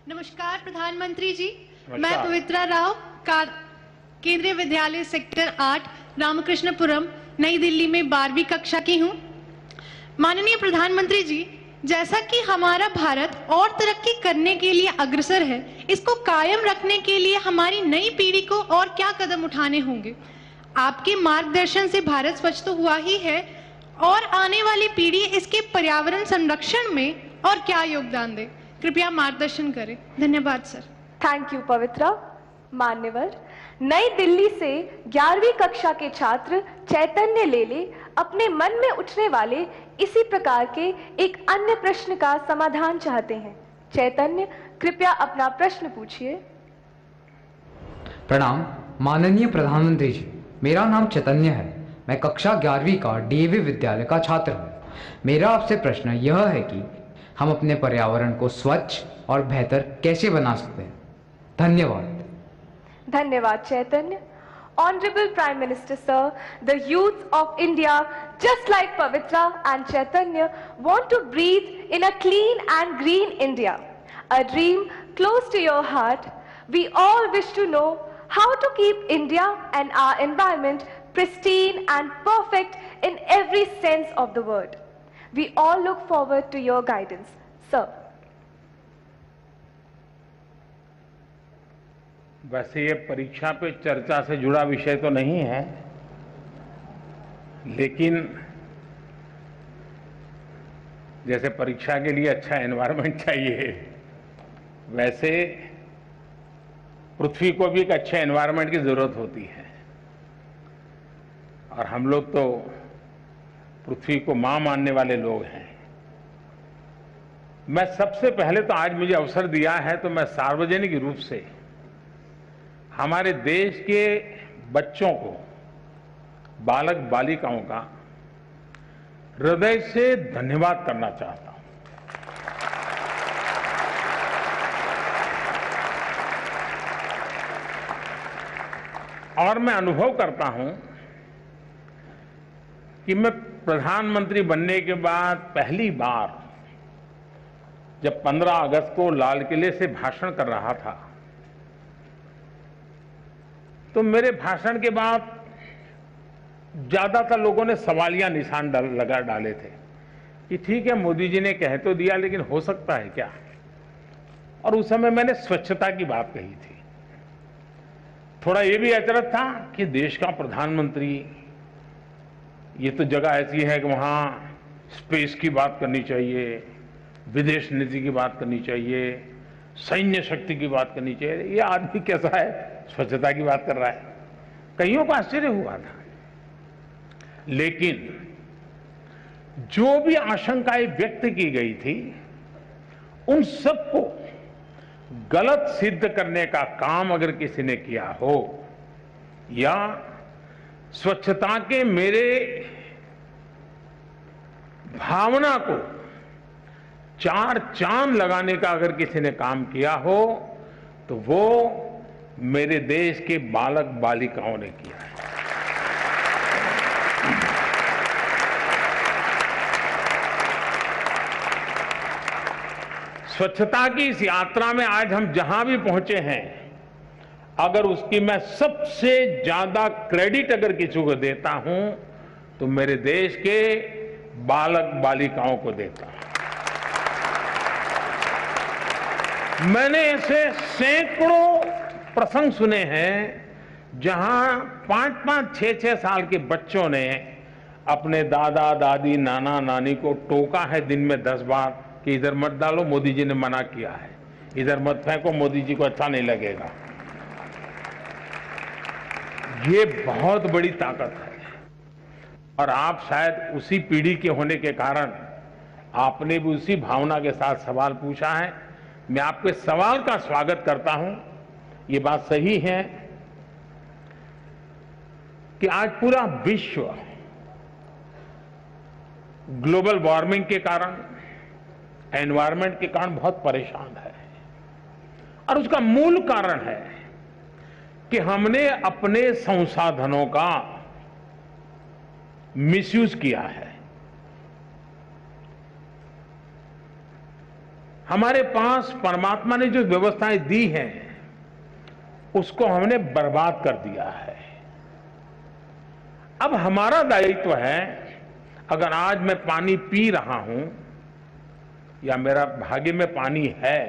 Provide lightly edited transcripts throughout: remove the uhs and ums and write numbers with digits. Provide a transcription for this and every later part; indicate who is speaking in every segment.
Speaker 1: नमस्कार प्रधानमंत्री जी।
Speaker 2: नमस्कार।
Speaker 1: मैं पवित्रा राव केंद्रीय विद्यालय सेक्टर 8 रामकृष्णपुरम नई दिल्ली में 12वीं कक्षा की हूँ। माननीय प्रधानमंत्री जी, जैसा कि हमारा भारत और तरक्की करने के लिए अग्रसर है, इसको कायम रखने के लिए हमारी नई पीढ़ी को और क्या कदम उठाने होंगे? आपके मार्गदर्शन से भारत स्वच्छ तो हुआ ही है, और आने वाली पीढ़ी इसके पर्यावरण संरक्षण में और क्या योगदान दे? कृपया मार्गदर्शन करें। धन्यवाद सर।
Speaker 3: थैंक यू पवित्रा। मान्यवर, नई दिल्ली से 11वीं कक्षा के छात्र चैतन्य लेले अपने मन में उठने वाले इसी प्रकार के एक अन्य प्रश्न का समाधान चाहते हैं। चैतन्य, कृपया अपना प्रश्न पूछिए।
Speaker 4: प्रणाम माननीय प्रधानमंत्री जी, मेरा नाम चैतन्य है। मैं कक्षा 11वीं का डीएवी विद्यालय का छात्र हूँ। मेरा आपसे प्रश्न यह है कि हम अपने पर्यावरण को स्वच्छ और बेहतर कैसे बना सकते हैं? धन्यवाद।
Speaker 3: धन्यवाद चैतन्य। Honorable Prime Minister Sir, the youth of India, just like Pavitra and Chaitanya, want to breathe in a clean and green India, a dream close to your heart. We all wish to know how to keep India and our environment pristine and perfect in every sense of the word. We all look forward to your guidance, sir.
Speaker 2: वैसे ये परीक्षा पे चर्चा से जुड़ा विषय तो नहीं है, लेकिन जैसे परीक्षा के लिए अच्छा एनवायरनमेंट चाहिए, वैसे पृथ्वी को भी एक अच्छे एनवायरनमेंट की जरूरत होती है। और हम लोग तो पृथ्वी को मां मानने वाले लोग हैं। मैं सबसे पहले तो आज मुझे अवसर दिया है तो मैं सार्वजनिक रूप से हमारे देश के बच्चों को, बालक बालिकाओं का हृदय से धन्यवाद करना चाहता हूं। और मैं अनुभव करता हूं कि मैं प्रधानमंत्री बनने के बाद पहली बार जब 15 अगस्त को लाल किले से भाषण कर रहा था, तो मेरे भाषण के बाद ज्यादातर लोगों ने सवालिया निशान लगा डाले थे कि ठीक है, मोदी जी ने कह तो दिया, लेकिन हो सकता है क्या? और उस समय मैंने स्वच्छता की बात कही थी। थोड़ा ये भी अचरज था कि देश का प्रधानमंत्री, ये तो जगह ऐसी है कि वहां स्पेस की बात करनी चाहिए, विदेश नीति की बात करनी चाहिए, सैन्य शक्ति की बात करनी चाहिए। ये आदमी कैसा है, स्वच्छता की बात कर रहा है? कईयों को आश्चर्य हुआ था। लेकिन जो भी आशंकाएं व्यक्त की गई थी, उन सबको गलत सिद्ध करने का काम अगर किसी ने किया हो, या स्वच्छता के मेरे भावना को 4 चांद लगाने का अगर किसी ने काम किया हो, तो वो मेरे देश के बालक बालिकाओं ने किया है। स्वच्छता की इस यात्रा में आज हम जहां भी पहुंचे हैं, अगर उसकी मैं सबसे ज्यादा क्रेडिट अगर किसी को देता हूं, तो मेरे देश के बालक बालिकाओं को देता हूं। मैंने ऐसे सैकड़ों प्रसंग सुने हैं जहां 5-5, 6-6 साल के बच्चों ने अपने दादा दादी, नाना नानी को टोका है दिन में 10 बार कि इधर मत डालो, मोदी जी ने मना किया है, इधर मत फेंको, मोदी जी को अच्छा नहीं लगेगा। ये बहुत बड़ी ताकत है। और आप शायद उसी पीढ़ी के होने के कारण आपने भी उसी भावना के साथ सवाल पूछा है। मैं आपके सवाल का स्वागत करता हूं। ये बात सही है कि आज पूरा विश्व ग्लोबल वार्मिंग के कारण, एनवायरनमेंट के कारण बहुत परेशान है। और उसका मूल कारण है कि हमने अपने संसाधनों का मिसयूज किया है। हमारे पास परमात्मा ने जो व्यवस्थाएं दी हैं उसको हमने बर्बाद कर दिया है। अब हमारा दायित्व है, अगर आज मैं पानी पी रहा हूं या मेरा भाग्य में पानी है,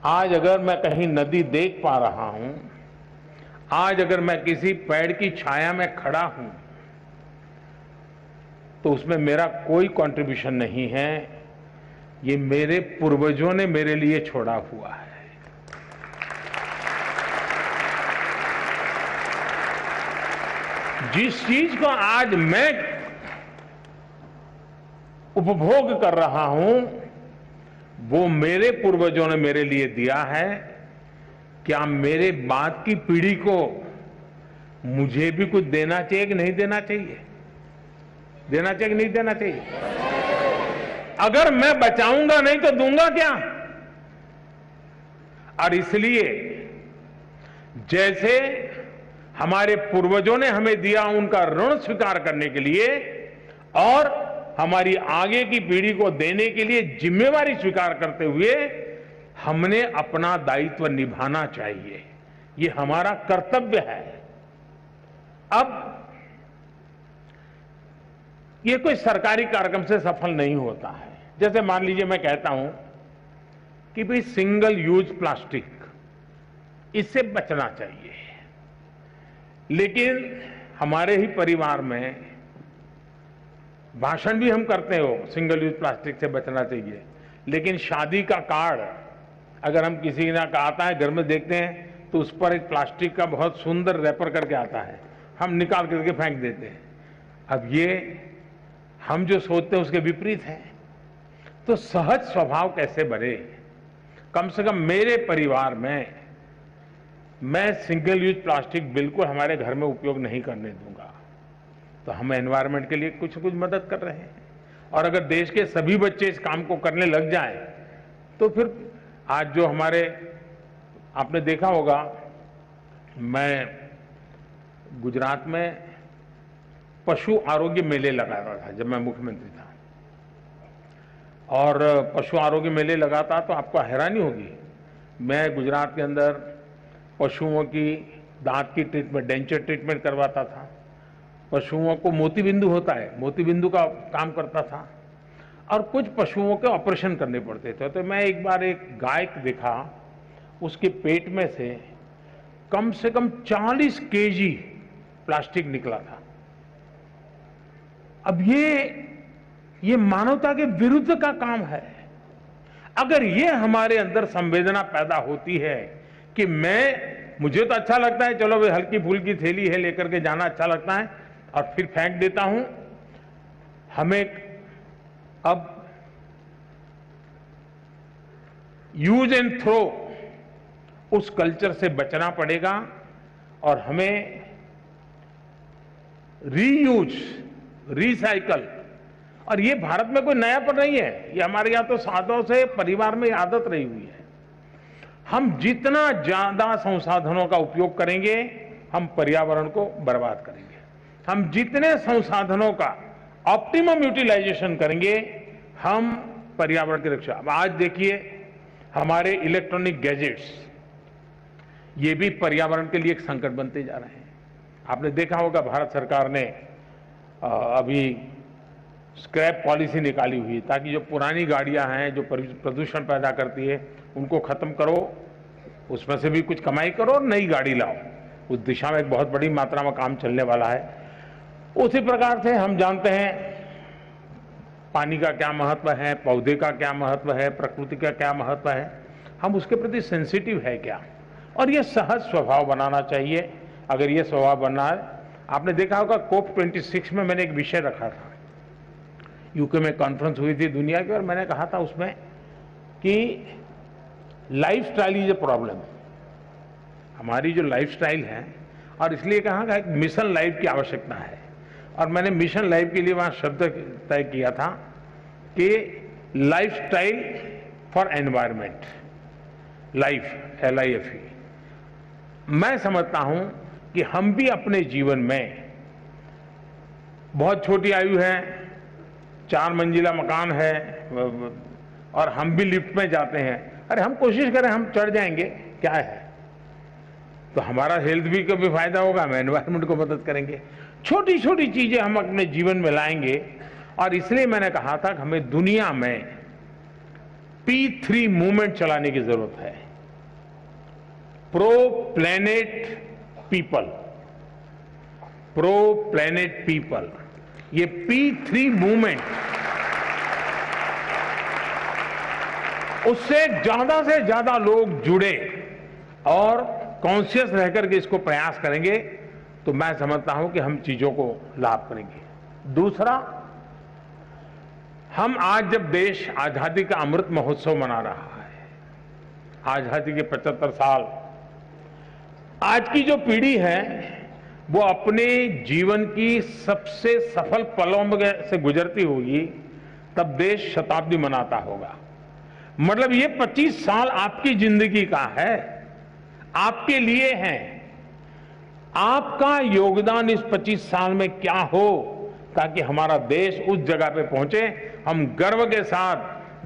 Speaker 2: आज अगर मैं कहीं नदी देख पा रहा हूं, आज अगर मैं किसी पेड़ की छाया में खड़ा हूं, तो उसमें मेरा कोई कंट्रीब्यूशन नहीं है, ये मेरे पूर्वजों ने मेरे लिए छोड़ा हुआ है। जिस चीज को आज मैं उपभोग कर रहा हूं, वो मेरे पूर्वजों ने मेरे लिए दिया है। क्या मेरे बाद की पीढ़ी को मुझे भी कुछ देना चाहिए कि नहीं देना चाहिए? देना चाहिए कि नहीं देना चाहिए? अगर मैं बचाऊंगा नहीं तो दूंगा क्या? और इसलिए जैसे हमारे पूर्वजों ने हमें दिया, उनका ऋण स्वीकार करने के लिए और हमारी आगे की पीढ़ी को देने के लिए जिम्मेवारी स्वीकार करते हुए हमने अपना दायित्व निभाना चाहिए। ये हमारा कर्तव्य है। अब ये कोई सरकारी कार्यक्रम से सफल नहीं होता है। जैसे मान लीजिए मैं कहता हूं कि भाई सिंगल यूज प्लास्टिक, इससे बचना चाहिए, लेकिन हमारे ही परिवार में भाषण भी हम करते हो सिंगल यूज प्लास्टिक से बचना चाहिए, लेकिन शादी का कार्ड अगर हम किसी ना का आता है, घर में देखते हैं तो उस पर एक प्लास्टिक का बहुत सुंदर रैपर करके आता है, हम निकाल करके फेंक देते हैं। अब ये हम जो सोचते हैं उसके विपरीत है। तो सहज स्वभाव कैसे बने? कम से कम मेरे परिवार में मैं सिंगल यूज प्लास्टिक बिल्कुल हमारे घर में उपयोग नहीं करने दूंगा। तो हम एनवायरनमेंट के लिए कुछ न कुछ मदद कर रहे हैं। और अगर देश के सभी बच्चे इस काम को करने लग जाएं, तो फिर आज जो हमारे, आपने देखा होगा, मैं गुजरात में पशु आरोग्य मेले लगा रहा था जब मैं मुख्यमंत्री था, और पशु आरोग्य मेले लगाता तो आपको हैरानी होगी, मैं गुजरात के अंदर पशुओं की दांत की ट्रीटमेंट, डेंचर ट्रीटमेंट करवाता था, पशुओं को मोतीबिंदु होता है, मोतीबिंदु का काम करता था, और कुछ पशुओं के ऑपरेशन करने पड़ते थे। तो मैं एक बार एक गाय देखा, उसके पेट में से कम 40 केजी प्लास्टिक निकला था। अब ये मानवता के विरुद्ध का काम है। अगर ये हमारे अंदर संवेदना पैदा होती है कि मुझे तो अच्छा लगता है, चलो भाई हल्की फुल्की थैली है लेकर के जाना अच्छा लगता है और फिर फेंक देता हूं, हमें अब यूज एंड थ्रो उस कल्चर से बचना पड़ेगा और हमें रीयूज, रिसाइकल, और ये भारत में कोई नयापन नहीं है, ये हमारे यहां तो सालों से परिवार में आदत रही हुई है। हम जितना ज्यादा संसाधनों का उपयोग करेंगे, हम पर्यावरण को बर्बाद करेंगे। हम जितने संसाधनों का ऑप्टिमम यूटिलाइजेशन करेंगे, हम पर्यावरण की रक्षा। अब आज देखिए हमारे इलेक्ट्रॉनिक गैजेट्स, ये भी पर्यावरण के लिए एक संकट बनते जा रहे हैं। आपने देखा होगा भारत सरकार ने अभी स्क्रैप पॉलिसी निकाली हुई, ताकि जो पुरानी गाड़ियां हैं जो प्रदूषण पैदा करती है उनको खत्म करो, उसमें से भी कुछ कमाई करो और नई गाड़ी लाओ। उस दिशा में एक बहुत बड़ी मात्रा में काम चलने वाला है। उसी प्रकार से हम जानते हैं पानी का क्या महत्व है, पौधे का क्या महत्व है, प्रकृति का क्या महत्व है, हम उसके प्रति सेंसिटिव है क्या, और ये सहज स्वभाव बनाना चाहिए। अगर ये स्वभाव बनना है, आपने देखा होगा COP26 में मैंने एक विषय रखा था, यूके में कॉन्फ्रेंस हुई थी दुनिया की, और मैंने कहा था उसमें कि लाइफस्टाइल इज ए प्रॉब्लम। हमारी जो लाइफस्टाइल है, और इसलिए कहा कि एक मिशन लाइफ की आवश्यकता है, और मैंने मिशन लाइफ के लिए वहां शब्द तय किया था कि lifestyle for environment, life LIFE। मैं समझता हूं कि हम भी अपने जीवन में, बहुत छोटी आयु है, 4 मंजिला मकान है और हम भी लिफ्ट में जाते हैं, अरे हम कोशिश करें, हम चढ़ जाएंगे, क्या है, तो हमारा हेल्थ भी को भी फायदा होगा, हम एनवायरनमेंट को मदद करेंगे। छोटी छोटी चीजें हम अपने जीवन में लाएंगे। और इसलिए मैंने कहा था कि हमें दुनिया में P3 मूवमेंट चलाने की जरूरत है, pro planet people, pro planet people. ये P3 मूवमेंट, उससे से ज्यादा लोग जुड़े और कॉन्शियस रहकर के इसको प्रयास करेंगे तो मैं समझता हूं कि हम चीजों को लाभ करेंगे। दूसरा, हम आज जब देश आजादी का अमृत महोत्सव मना रहा है, आजादी के 75 साल, आज की जो पीढ़ी है वो अपने जीवन की सबसे सफल पलों से गुजरती होगी, तब देश शताब्दी मनाता होगा। मतलब ये 25 साल आपकी जिंदगी का है, आपके लिए है। आपका योगदान इस 25 साल में क्या हो ताकि हमारा देश उस जगह पे पहुंचे, हम गर्व के साथ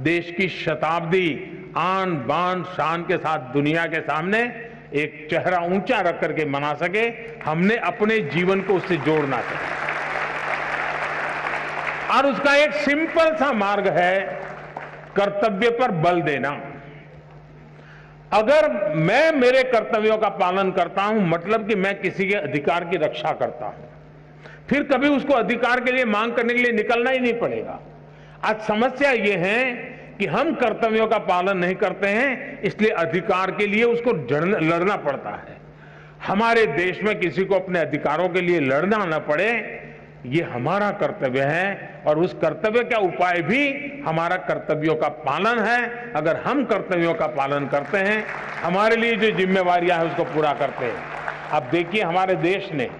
Speaker 2: देश की शताब्दी आन बान शान के साथ दुनिया के सामने एक चेहरा ऊंचा रख करके मना सके। हमने अपने जीवन को उससे जोड़ना चाहिए और उसका एक सिंपल सा मार्ग है कर्तव्य पर बल देना। अगर मैं मेरे कर्तव्यों का पालन करता हूं, मतलब कि मैं किसी के अधिकार की रक्षा करता हूं, फिर कभी उसको अधिकार के लिए मांग करने के लिए निकलना ही नहीं पड़ेगा। आज समस्या ये है कि हम कर्तव्यों का पालन नहीं करते हैं, इसलिए अधिकार के लिए उसको लड़ना पड़ता है। हमारे देश में किसी को अपने अधिकारों के लिए लड़ना न पड़े, ये हमारा कर्तव्य है और उस कर्तव्य का उपाय भी हमारा कर्तव्यों का पालन है। अगर हम कर्तव्यों का पालन करते हैं, हमारे लिए जो जिम्मेवारियां हैं उसको पूरा करते हैं। अब देखिए, हमारे देश ने,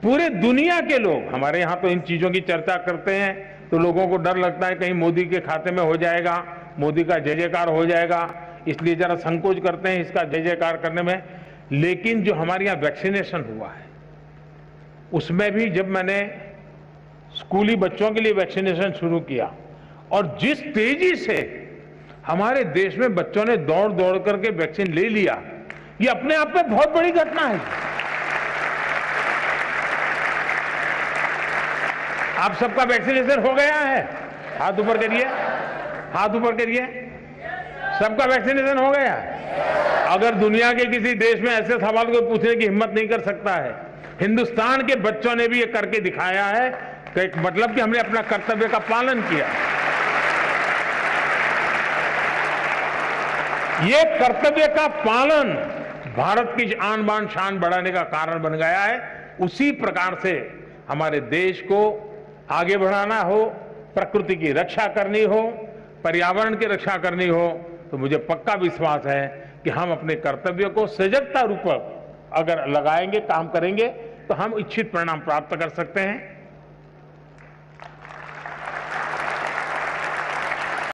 Speaker 2: पूरे दुनिया के लोग, हमारे यहां तो इन चीजों की चर्चा करते हैं तो लोगों को डर लगता है कहीं मोदी के खाते में हो जाएगा, मोदी का जय जयकार हो जाएगा, इसलिए जरा संकोच करते हैं इसका जय जयकार करने में। लेकिन जो हमारे यहाँ वैक्सीनेशन हुआ है, उसमें भी जब मैंने स्कूली बच्चों के लिए वैक्सीनेशन शुरू किया और जिस तेजी से हमारे देश में बच्चों ने दौड़ दौड़ करके वैक्सीन ले लिया, ये अपने आप में बहुत बड़ी घटना है। आप सबका वैक्सीनेशन हो गया है? हाथ ऊपर करिए, हाथ ऊपर करिए। सबका वैक्सीनेशन हो गया है? अगर दुनिया के किसी देश में ऐसे सवाल को पूछने की हिम्मत नहीं कर सकता है, हिंदुस्तान के बच्चों ने भी ये करके दिखाया है, तो एक मतलब कि हमने अपना कर्तव्य का पालन किया। ये कर्तव्य का पालन भारत की आन बान शान बढ़ाने का कारण बन गया है। उसी प्रकार से हमारे देश को आगे बढ़ाना हो, प्रकृति की रक्षा करनी हो, पर्यावरण की रक्षा करनी हो, तो मुझे पक्का विश्वास है कि हम अपने कर्तव्य को सजगता रूप अगर लगाएंगे, काम करेंगे, तो हम इच्छित परिणाम प्राप्त कर सकते हैं।